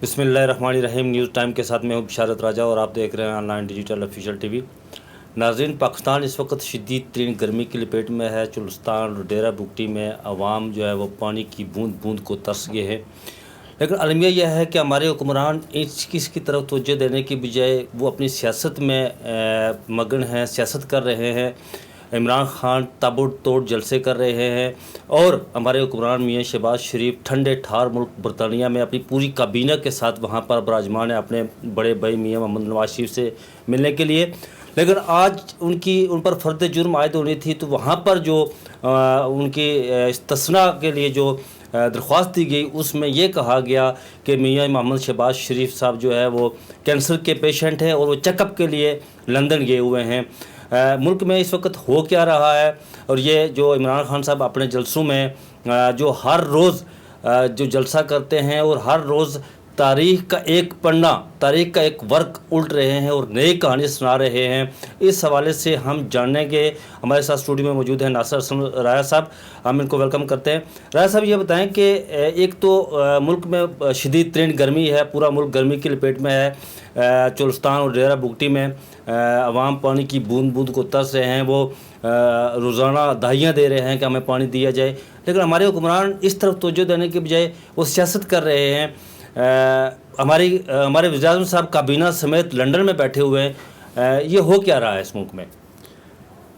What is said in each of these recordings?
بسم اللہ الرحمن الرحیم۔ نیوز ٹائم کے ساتھ میں ہوں بشارت راجہ اور آپ دیکھ رہے ہیں on line digital official T V. ناظرین، پاکستان اس وقت شدید ترین گرمی کی لپیٹ میں ہے۔ چولستان اور ڈیرہ بگٹی میں عوام جو ہے وہ پانی کی بوند بوند کو ترس گئے ہے، لیکن المیہ یہ ہے کہ ہمارے حکمران اس کی طرف توجہ دینے کی بجائے وہ اپنی سیاست میں مگن ہیں، سیاست کر رہے ہیں۔ عمران خان تابڑ توڑ جلسے کر رہے ہیں اور ہمارے حکمران میاں شہباز شریف ٹھنڈے ٹھار ملک برطانیہ میں اپنی پوری کابینہ کے ساتھ وہاں پر براجمان ہے اپنے بڑے بھائی میاں محمد نواز شریف سے ملنے کے لیے۔ لیکن آج ان پر فرد جرم عائد ہونی تھی، تو وہاں پر جو ان کی استثناء کے لیے جو درخواست دی گئی اس میں یہ کہا گیا کہ میاں محمد شہباز شریف صاحب جو ہے وہ کینسر کے پیشنٹ ہیں اور وہ چیک اپ کے لیے لندن گئے ہوئے ہیں۔ ملک میں اس وقت ہو کیا رہا ہے، اور یہ جو عمران خان صاحب اپنے جلسوں میں جو ہر روز جو جلسہ کرتے ہیں اور ہر روز تاریخ کا ایک پڑھنا، تاریخ کا ایک ورق الٹ رہے ہیں اور نئی کہانی سنا رہے ہیں، اس حوالے سے ہم جانیں گے۔ ہمارے ساتھ اسٹوڈیو میں موجود ہیں ناصر حسن رایا صاحب، ہم ان کو ویلکم کرتے ہیں۔ رایا صاحب، یہ بتائیں کہ ایک تو ملک میں شدید ترین گرمی ہے، پورا ملک گرمی کی لپیٹ میں ہے۔ چولستان اور ڈیرہ بگٹی میں عوام پانی کی بوند بوند کو ترس رہے ہیں، وہ روزانہ دہائیاں دے رہے ہیں کہ ہمیں پانی دیا جائے، لیکن ہمارے حکمران اس طرف توجہ دینے کے بجائے وہ سیاست کر رہے ہیں۔ ہمارے وزیر اعظم صاحب کابینہ سمیت لندن میں بیٹھے ہوئے ہیں، یہ ہو کیا رہا ہے اس ملک میں؟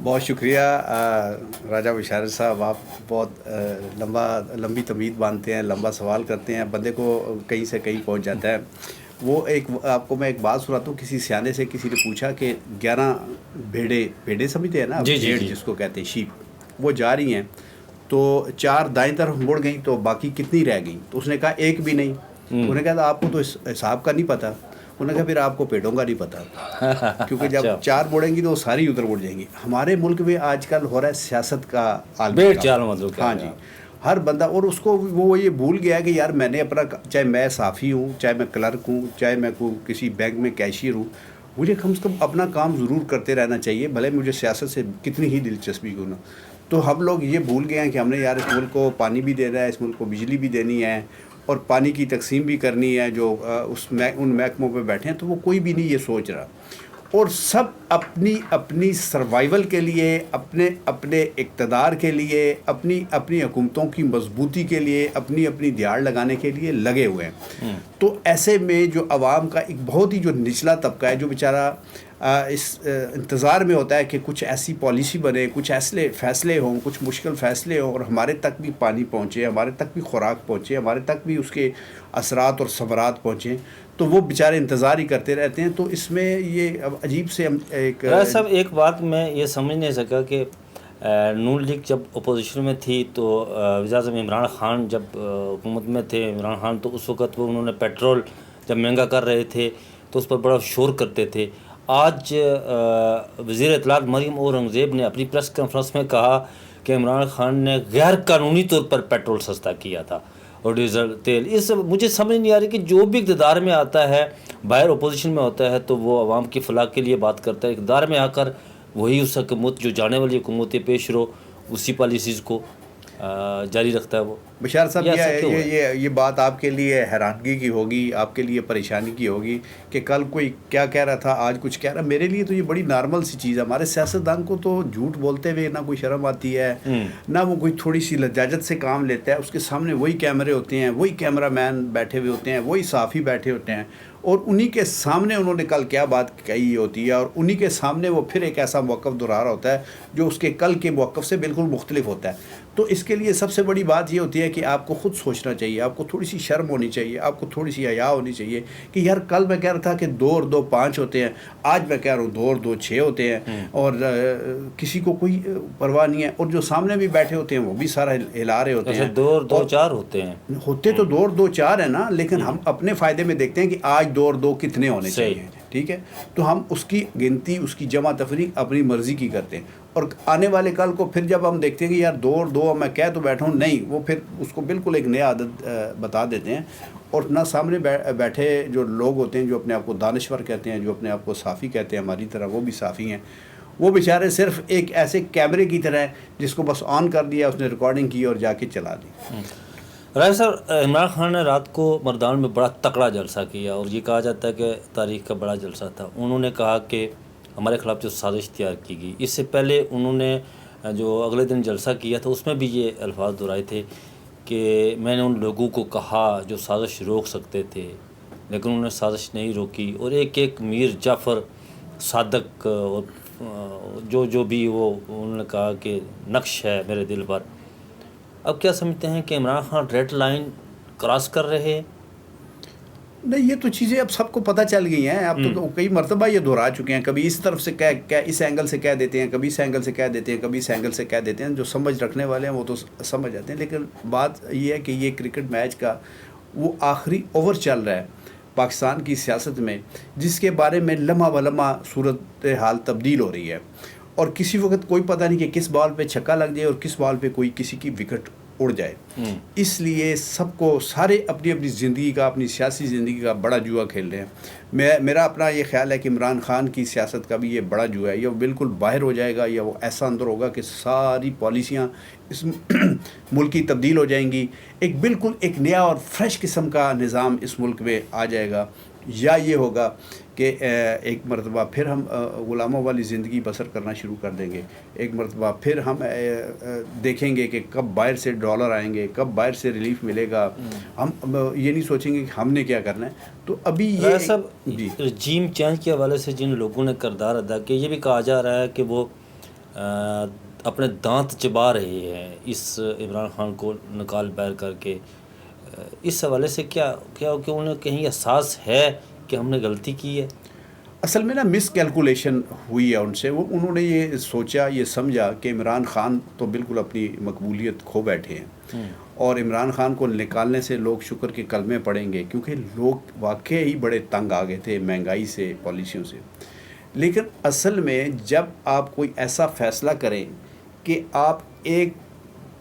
بہت شکریہ راجہ بشارت صاحب، آپ بہت لمبی تمہید باندھتے ہیں، لمبا سوال کرتے ہیں، بندے کو کہیں سے کہیں پہنچ جاتا ہے۔ وہ آپ کو میں ایک بات سناتا ہوں، کسی سیانے سے کسی نے پوچھا کہ 11 بھیڑیں سمجھتے ہیں نا، بھیڑ جس کو کہتے ہیں شیپ، وہ جا رہی ہیں تو 4 دائیں طرف مڑ گئیں تو باقی کتنی رہ گئیں؟ تو اس نے کہا ایک بھی نہیں۔ انہوں نے کہا تھا آپ کو تو اس حساب کا نہیں پتہ۔ انہوں نے کہا پھر آپ کو پیڑوں کا نہیں پتہ، کیونکہ جب 4 مڑیں گی تو وہ ساری ادھر مڑ جائیں گی۔ ہمارے ملک میں آج کل ہو رہا ہے سیاست کا عالم، ہاں جی، ہر بندہ، اور اس کو وہ یہ بھول گیا کہ یار میں نے اپنا، چاہے میں صحافی ہوں، چاہے میں کلرک ہوں، چاہے میں کسی بینک میں کیشیئر ہوں، مجھے کم سے کم اپنا کام ضرور کرتے رہنا چاہیے، بھلے مجھے سیاست سے کتنی ہی دلچسپی کیوں نہ۔ تو ہم لوگ یہ بھول گئے ہیں کہ ہم نے یار اس ملک کو پانی بھی دینا ہے، اس ملک کو بجلی بھی دینی ہے اور پانی کی تقسیم بھی کرنی ہے۔ جو ان محکموں پہ بیٹھے ہیں تو وہ کوئی بھی نہیں یہ سوچ رہا، اور سب اپنی سروائیول کے لیے، اپنے اقتدار کے لیے، اپنی حکومتوں کی مضبوطی کے لیے، اپنی دیاڑ لگانے کے لیے لگے ہوئے ہیں۔ تو ایسے میں جو عوام کا ایک بہت ہی جو نچلا طبقہ ہے، جو بیچارہ اس انتظار میں ہوتا ہے کہ کچھ ایسی پالیسی بنے، کچھ ایسے فیصلے ہوں، کچھ مشکل فیصلے ہوں اور ہمارے تک بھی پانی پہنچے، ہمارے تک بھی خوراک پہنچے، ہمارے تک بھی اس کے اثرات اور ثمرات پہنچیں، تو وہ بیچارے انتظار ہی کرتے رہتے ہیں۔ تو اس میں یہ عجیب سے ایک صاحب ایک بات میں یہ سمجھ نہیں سکا کہ نون لیگ جب اپوزیشن میں تھی تو وزیر اعظم عمران خان جب حکومت میں تھے، عمران خان، تو اس وقت وہ انہوں نے پیٹرول جب مہنگا کر رہے تھے تو اس پر بڑا شور کرتے تھے۔ آج وزیر اطلاعات مریم اورنگزیب نے اپنی پریس کانفرنس میں کہا کہ عمران خان نے غیر قانونی طور پر پیٹرول سستا کیا تھا اور ڈیزل تیل۔ اس مجھے سمجھ نہیں آ رہی کہ جو بھی اقتدار میں آتا ہے، باہر اپوزیشن میں ہوتا ہے تو وہ عوام کی فلاح کے لیے بات کرتا ہے، اقتدار میں آ کر وہی اس حکومت جو جانے والی حکومت پیش رو اسی پالیسیز کو جاری رکھتا ہے۔ وہ بشار صاحب، یہ بات آپ کے لیے حیرانگی کی ہوگی، آپ کے لیے پریشانی کی ہوگی کہ کل کوئی کیا کہہ رہا تھا، آج کچھ کہہ رہا۔ میرے لیے تو یہ بڑی نارمل سی چیز ہے۔ ہمارے سیاستدان کو تو جھوٹ بولتے ہوئے نہ کوئی شرم آتی ہے، نہ وہ کوئی تھوڑی سی لجاجت سے کام لیتا ہے۔ اس کے سامنے وہی کیمرے ہوتے ہیں، وہی کیمرہ مین بیٹھے ہوئے ہوتے ہیں، وہی صحافی بیٹھے ہوتے ہیں، اور انہی کے سامنے انہوں نے کل کیا بات کہی ہوتی ہے، اور انہی کے سامنے وہ پھر ایک ایسا موقف دہرا رہا ہوتا ہے جو اس کے کل کے موقف سے بالکل مختلف ہوتا ہے۔ تو اس کے لیے سب سے بڑی بات یہ ہوتی ہے کہ آپ کو خود سوچنا چاہیے، آپ کو تھوڑی سی شرم ہونی چاہیے، آپ کو تھوڑی سی حیا ہونی چاہیے کہ یار کل میں کہہ رہا تھا کہ 2 اور 2 5 ہوتے ہیں، آج میں کہہ رہا ہوں 2 اور 2 6 ہوتے ہیں، اور کسی کو کوئی پرواہ نہیں ہے، اور جو سامنے بھی بیٹھے ہوتے ہیں وہ بھی سارا ہلا رہے ہوتے ہیں۔ 2 اور 2 4 ہوتے ہیں، ہوتے تو 2 اور 2 4 ہیں نا، لیکن ہم اپنے فائدے میں دیکھتے ہیں کہ آج 2 اور 2 کتنے ہونے چاہیے، ٹھیک ہے؟ تو ہم اس کی گنتی، اس کی جمع تفریق اپنی مرضی کی کرتے ہیں، اور آنے والے کل کو پھر جب ہم دیکھتے ہیں کہ یار 2 اور 2 میں کہہ تو بیٹھا ہوں، نہیں، وہ پھر اس کو بالکل ایک نیا عادت بتا دیتے ہیں۔ اور نہ سامنے بیٹھے جو لوگ ہوتے ہیں جو اپنے آپ کو دانشور کہتے ہیں، جو اپنے آپ کو صحافی کہتے ہیں، ہماری طرح وہ بھی صحافی ہیں، وہ بیچارے صرف ایک ایسے کیمرے کی طرح ہیں جس کو بس آن کر دیا، اس نے ریکارڈنگ کی اور جا کے چلا دی۔ راجہ صاحب، عمران خان نے رات کو مردان میں بڑا تکڑا جلسہ کیا اور یہ کہا جاتا ہے کہ تاریخ کا بڑا جلسہ تھا. انہوں نے کہا کہ ہمارے خلاف جو سازش تیار کی گئی، اس سے پہلے انہوں نے جو اگلے دن جلسہ کیا تھا اس میں بھی یہ الفاظ دہرائے تھے کہ میں نے ان لوگوں کو کہا جو سازش روک سکتے تھے لیکن انہوں نے سازش نہیں روکی، اور ایک ایک میر جعفر صادق اور جو بھی وہ انہوں نے کہا کہ نقش ہے میرے دل پر. اب کیا سمجھتے ہیں کہ Imran Khan red line cross کر رہے ہیں؟ نہیں، یہ تو چیزیں اب سب کو پتہ چل گئی ہیں. اب تو کئی مرتبہ یہ دہرا چکے ہیں. کبھی اس طرف سے اس اینگل سے کہہ دیتے ہیں، کبھی اس اینگل سے کہہ دیتے ہیں، کبھی اس اینگل سے کہہ دیتے ہیں. جو سمجھ رکھنے والے ہیں وہ تو سمجھ جاتے ہیں. لیکن بات یہ ہے کہ یہ کرکٹ میچ کا وہ آخری اوور چل رہا ہے پاکستان کی سیاست میں، جس کے بارے میں لمحہ بلمحہ صورت حال تبدیل ہو رہی ہے، اور کسی وقت کوئی پتہ نہیں کہ کس بال پہ چھکا لگ جائے اور کس بال پہ کوئی کسی کی وکٹ اڑ جائے. اس لیے سب کو سارے اپنی اپنی زندگی کا، اپنی سیاسی زندگی کا بڑا جوا کھیل رہے ہیں. میرا اپنا یہ خیال ہے کہ عمران خان کی سیاست کا بھی یہ بڑا جوا ہے. یہ بالکل باہر ہو جائے گا یا وہ ایسا اندر ہوگا کہ ساری پالیسیاں اس ملک کی تبدیل ہو جائیں گی. بالکل ایک نیا اور فریش قسم کا نظام اس ملک میں آ جائے گا، یا یہ ہوگا کہ ایک مرتبہ پھر ہم غلاموں والی زندگی بسر کرنا شروع کر دیں گے. ایک مرتبہ پھر ہم دیکھیں گے کہ کب باہر سے ڈالر آئیں گے، کب باہر سے ریلیف ملے گا. ہم یہ نہیں سوچیں گے کہ ہم نے کیا کرنا ہے. تو ابھی یہ سب رجیم چینج کے حوالے سے جن لوگوں نے کردار ادا کیا، یہ بھی کہا جا رہا ہے کہ وہ اپنے دانت چبا رہے ہیں اس عمران خان کو نکال باہر کر کے. اس حوالے سے کیا کہ انہیں کہیں احساس ہے کہ ہم نے غلطی کی ہے؟ اصل میں نا مس کیلکولیشن ہوئی ہے ان سے. انہوں نے یہ سوچا، یہ سمجھا کہ عمران خان تو بالکل اپنی مقبولیت کھو بیٹھے ہیں، اور عمران خان کو نکالنے سے لوگ شکر کے کلمے پڑھیں گے، کیونکہ لوگ واقعی بڑے تنگ آ گئے تھے مہنگائی سے، پالیسیوں سے. لیکن اصل میں جب آپ کوئی ایسا فیصلہ کریں کہ آپ ایک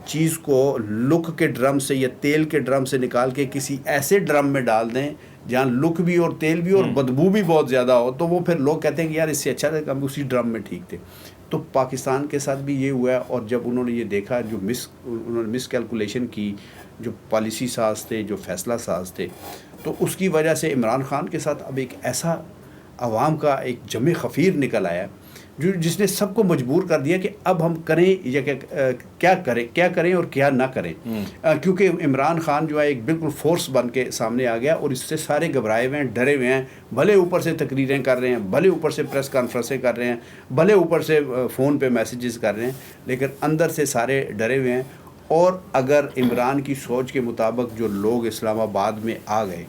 چیز کو لک کے ڈرم سے یا تیل کے ڈرم سے نکال کے کسی ایسے ڈرم میں ڈال دیں جہاں لک بھی اور تیل بھی اور بدبو بھی بہت زیادہ ہو، تو وہ پھر لوگ کہتے ہیں کہ یار اس سے اچھا تھا کہ ہم اسی ڈرم میں ٹھیک تھے. تو پاکستان کے ساتھ بھی یہ ہوا ہے. اور جب انہوں نے یہ دیکھا، انہوں نے مس کیلکولیشن کی، جو پالیسی ساز تھے، جو فیصلہ ساز تھے، تو اس کی وجہ سے عمران خان کے ساتھ اب ایک ایسا عوام کا ایک جمع خفیر نکل آیا جس نے سب کو مجبور کر دیا کہ اب ہم کریں یا کیا کریں اور کیا نہ کریں. کیونکہ عمران خان جو ہے ایک بالکل فورس بن کے سامنے آ گیا، اور اس سے سارے گھبرائے ہوئے ہیں، ڈرے ہوئے ہیں. بھلے اوپر سے تقریریں کر رہے ہیں، بھلے اوپر سے پریس کانفرنسیں کر رہے ہیں، بھلے اوپر سے فون پہ میسیجز کر رہے ہیں، لیکن اندر سے سارے ڈرے ہوئے ہیں. اور اگر عمران کی سوچ کے مطابق جو لوگ اسلام آباد میں آ گئے،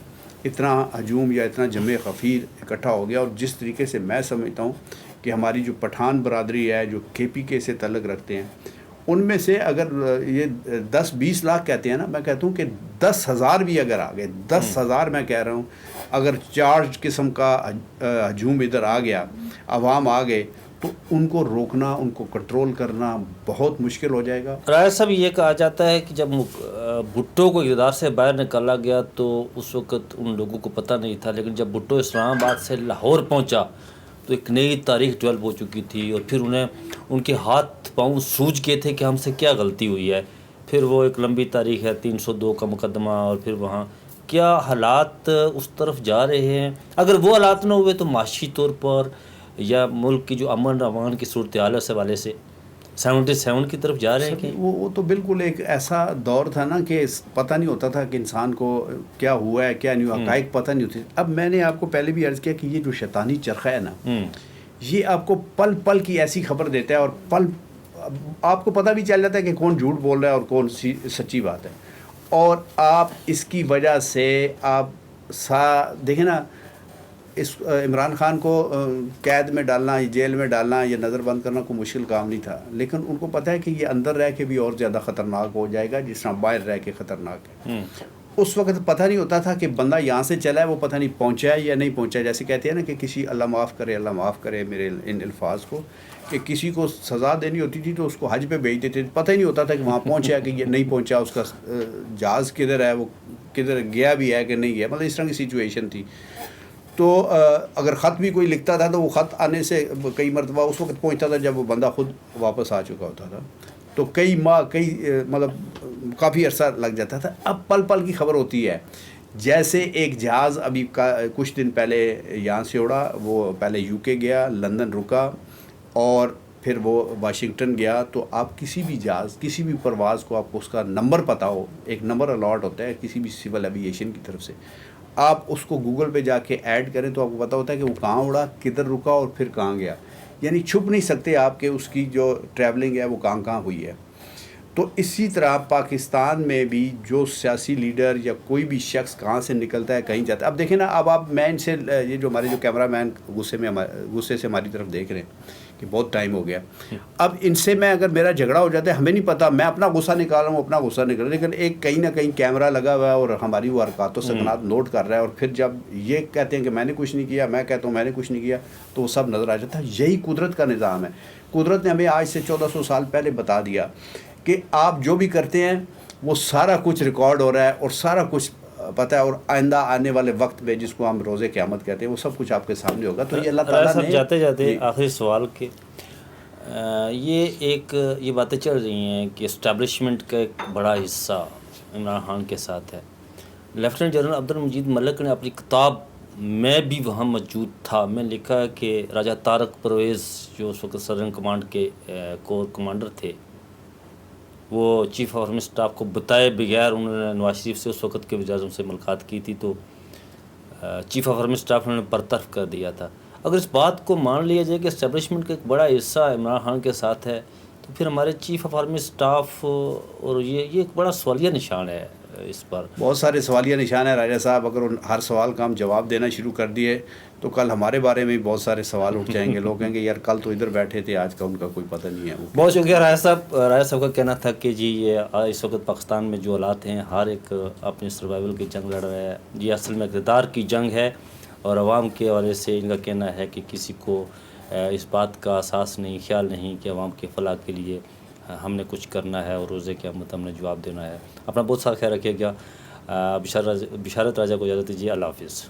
اتنا ہجوم یا اتنا جمع خفیر اکٹھا ہو گیا، اور جس طریقے سے میں سمجھتا ہوں کہ ہماری جو پٹھان برادری ہے جو KPK سے تعلق رکھتے ہیں، ان میں سے اگر یہ 10-20 لاکھ کہتے ہیں نا، میں کہتا ہوں کہ 10,000 بھی اگر آ گئے، 10,000 میں کہہ رہا ہوں، اگر چارج قسم کا ہجوم ادھر آ گیا، عوام آ گئے، تو ان کو روکنا، ان کو کنٹرول کرنا بہت مشکل ہو جائے گا. راجہ صاحب، یہ کہا جاتا ہے کہ جب بھٹو کو اقتدار سے باہر نکالا گیا تو اس وقت ان لوگوں کو پتہ نہیں تھا، لیکن جب بھٹو اسلام آباد سے لاہور پہنچا تو ایک نئی تاریخ ڈیولپ ہو چکی تھی، اور پھر ان کے ہاتھ پاؤں سوج گئے تھے کہ ہم سے کیا غلطی ہوئی ہے. پھر وہ ایک لمبی تاریخ ہے، 302 کا مقدمہ، اور پھر وہاں کیا حالات اس طرف جا رہے ہیں. اگر وہ حالات نہ ہوئے تو معاشی طور پر یا ملک کی جو امن امان کی صورتحال ہے اس حوالے سے 77 کی طرف جا رہے ہیں کہ وہ تو بالکل ایک ایسا دور تھا نا کہ پتہ نہیں ہوتا تھا کہ انسان کو کیا ہوا ہے کیا نہیں ہوا، حقائق پتہ نہیں ہوتی. اب میں نے آپ کو پہلے بھی عرض کیا کہ یہ جو شیطانی چرخہ ہے نا، یہ آپ کو پل پل کی ایسی خبر دیتا ہے، اور آپ کو پتہ بھی چل جاتا ہے کہ کون جھوٹ بول رہا ہے اور کون سچی بات ہے. اور آپ اس کی وجہ سے آپ دیکھیں نا، اس عمران خان کو قید میں ڈالنا، جیل میں ڈالنا یا نظر بند کرنا کوئی مشکل کام نہیں تھا، لیکن ان کو پتہ ہے کہ یہ اندر رہ کے بھی اور زیادہ خطرناک ہو جائے گا جس طرح باہر رہ کے خطرناک ہے. اس وقت پتہ نہیں ہوتا تھا کہ بندہ یہاں سے چلا ہے، وہ پتہ نہیں پہنچا ہے یا نہیں پہنچا ہے. جیسے کہتے ہیں نا کہ کسی اللہ معاف کرے میرے ان الفاظ کو، کہ کسی کو سزا دینی ہوتی تھی تو اس کو حج پہ بھیج دیتے تھے، پتہ ہی نہیں ہوتا تھا کہ وہاں پہنچا کہ یہ نہیں پہنچا، اس کا جہاز کدھر ہے، وہ کدھر گیا بھی ہے کہ نہیں گیا. مطلب اس طرح کی سچویشن تھی. تو اگر خط بھی کوئی لکھتا تھا تو وہ خط آنے سے کئی مرتبہ اس وقت پہنچتا تھا جب وہ بندہ خود واپس آ چکا ہوتا تھا. تو کئی ماہ مطلب کافی عرصہ لگ جاتا تھا. اب پل پل کی خبر ہوتی ہے. جیسے ایک جہاز ابھی کچھ دن پہلے یہاں سے اڑا, وہ پہلے یو کے گیا, لندن رکا اور پھر وہ واشنگٹن گیا. تو آپ کسی بھی جہاز, کسی بھی پرواز کو آپ کو اس کا نمبر پتہ ہو, ایک نمبر الاٹ ہوتا ہے کسی بھی سول ایوییشن کی طرف سے, آپ اس کو گوگل پہ جا کے ایڈ کریں تو آپ کو پتہ ہوتا ہے کہ وہ کہاں اڑا, کدھر رکا اور پھر کہاں گیا. یعنی چھپ نہیں سکتے آپ کہ اس کی جو ٹریولنگ ہے وہ کہاں کہاں ہوئی ہے. تو اسی طرح پاکستان میں بھی جو سیاسی لیڈر یا کوئی بھی شخص کہاں سے نکلتا ہے کہیں جاتا ہے. اب دیکھیں نا, اب آپ میں ان سے, یہ جو ہمارے جو کیمرہ مین غصے سے ہماری طرف دیکھ رہے ہیں کہ بہت ٹائم ہو گیا, اب ان سے میں اگر میرا جھگڑا ہو جاتا ہے, ہمیں نہیں پتہ, میں اپنا غصہ نکال رہا ہوں, اپنا غصہ نکال رہا ہوں, لیکن ایک کہیں نہ کہیں کیمرہ لگا ہوا ہے اور ہماری وہ حرکات و سکنات نوٹ کر رہا ہے, اور پھر جب یہ کہتے ہیں کہ میں نے کچھ نہیں کیا, میں کہتا ہوں میں نے کچھ نہیں کیا, تو وہ سب نظر آ جاتا ہے. یہی قدرت کا نظام ہے. قدرت نے ہمیں آج سے 1400 سال پہلے بتا دیا کہ آپ جو بھی کرتے ہیں وہ سارا کچھ ریکارڈ ہو رہا ہے اور سارا کچھ پتہ ہے, اور آئندہ آنے والے وقت میں جس کو ہم روز قیامت کہتے ہیں وہ سب کچھ آپ کے سامنے ہوگا. تو یہ اللہ تعالیٰ نے جاتے جاتے آخری سوال کے یہ باتیں چل رہی ہیں کہ اسٹیبلشمنٹ کا ایک بڑا حصہ عمران خان کے ساتھ ہے. لیفٹیننٹ جنرل عبد المجید ملک نے اپنی کتاب میں بھی وہاں موجود تھا, میں لکھا کہ راجہ طارق پرویز جو اس وقت سدرن کمانڈ کے کور کمانڈر تھے, وہ چیف آف آرمی اسٹاف کو بتائے بغیر انہوں نے نواز شریف سے اس وقت کے وزیر اعظم سے ملاقات کی تھی, تو چیف آف آرمی اسٹاف نے برطرف کر دیا تھا. اگر اس بات کو مان لیا جائے کہ اسٹیبلشمنٹ کا ایک بڑا حصہ عمران خان کے ساتھ ہے, تو پھر ہمارے چیف آف آرمی اسٹاف اور یہ ایک بڑا سوالیہ نشان ہے. اس پر بہت سارے سوالیہ نشان ہیں راجہ صاحب. اگر ہر سوال کا ہم جواب دینا شروع کر دیے تو کل ہمارے بارے میں بھی بہت سارے سوال اٹھ جائیں گے. لوگ کہیں گے یار کل تو ادھر بیٹھے تھے, آج کا ان کا کوئی پتہ نہیں ہے. بہت شکریہ راجہ صاحب. راجہ صاحب کا کہنا تھا کہ جی یہ اس وقت پاکستان میں جو حالات ہیں, ہر ایک اپنی سروائیول کی جنگ لڑ رہا ہے. یہ اصل میں اقتدار کی جنگ ہے, اور عوام کے حوالے سے ان کا کہنا ہے کہ کسی کو اس بات کا احساس نہیں, خیال نہیں کہ عوام کے فلاح کے لیے ہم نے کچھ کرنا ہے اور روزے قیامت ہم نے جواب دینا ہے. اپنا بہت سارا خیال رکھیے گا. بشارت راجہ کو اجازت دیجیے. اللہ حافظ.